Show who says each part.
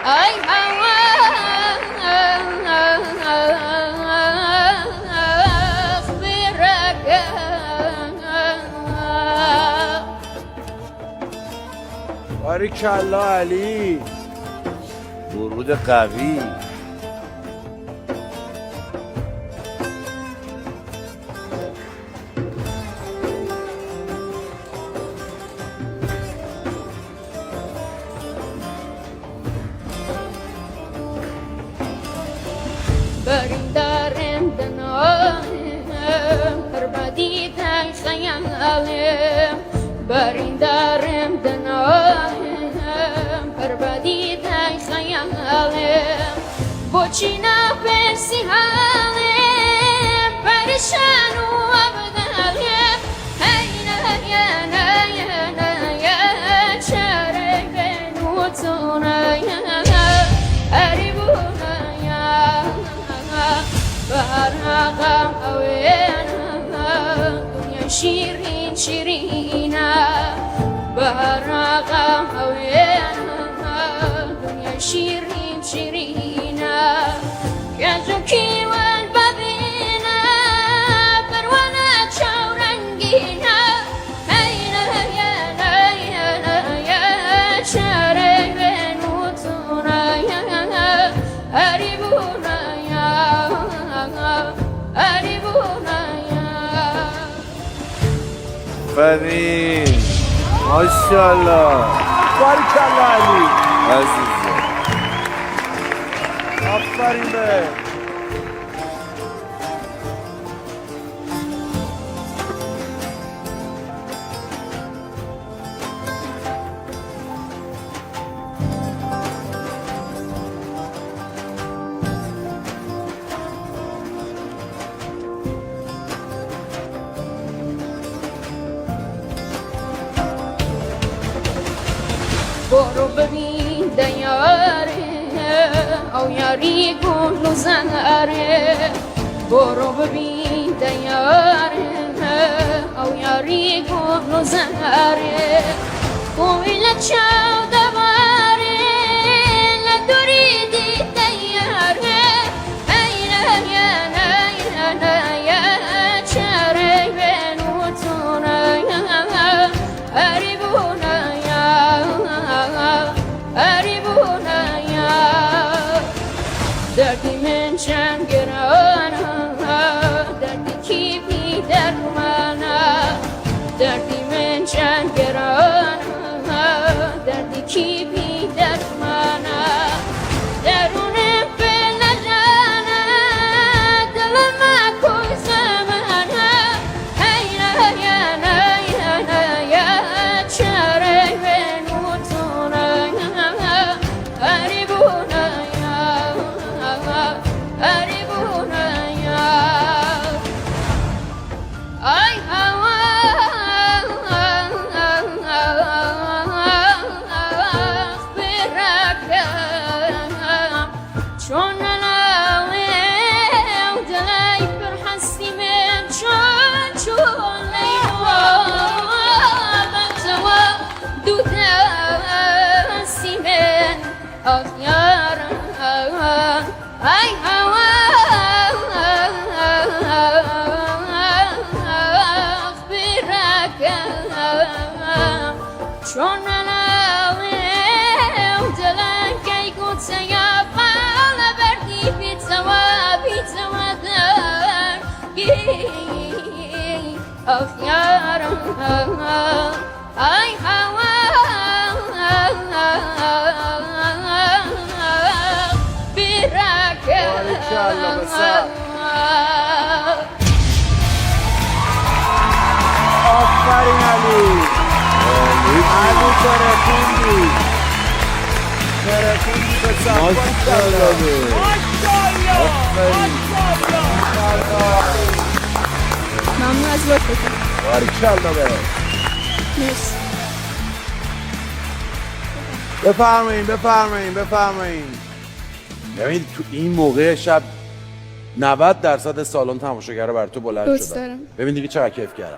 Speaker 1: ای هوا اخبرك
Speaker 2: باریکالله علی، ورود قوی.
Speaker 1: برندارم دنالم بربادی تای خیالم برندارم دنالم بربادی تای خیالم بچی نفسی حالم پریشان و ابدالم هینا یا چاره بنوتونه هریبونه برقم اوینا دنیا شیرین شیرینا برقم اوینا دنیا شیرین شیرینا گنجو کیوان ببینا پروانه چورنگینا هینا یا چاره بنوتونه هریبونه
Speaker 2: آفرین، ماشاءالله، باریکالله علی عزیزم، آفرین به
Speaker 1: برو ببین دیاره او یاری گل و زناره برو ببین دیاره او یاری گل و زناره کویل چاو دواره لدوریدی دیاره اینا یا چاره بنوتونه هریبونه دردی من چند گرانه دردی کی بی درمانه دردی من چند گرانه دردی کی بی درمانه درونم فل جانه دلم کوی زمانه هینا یا چاره بنوتونه هریبونه ای هوا اخبرك چون نلاویم دلای پر هستی من چون لیوا بنزوا دو دستی من آخیارم ای هوا چون نلاویم دلم کی گوته یا بالا بردی بیتوا در گی آخیارم ای هوا بیرک
Speaker 2: باریکالله بسر. آفرین علی، علی ترکوندی بسر، ماشاءالله، آفرین،
Speaker 1: ممنون از لطفتون.
Speaker 2: باریکالله به
Speaker 1: مرسی.
Speaker 2: بفرمایین. ببین تو این موقع شب 90% سالن تماشاگر بر تو بلند شدن.
Speaker 1: دوست دارم.
Speaker 2: ببین دیگه چقدر کیف کردم.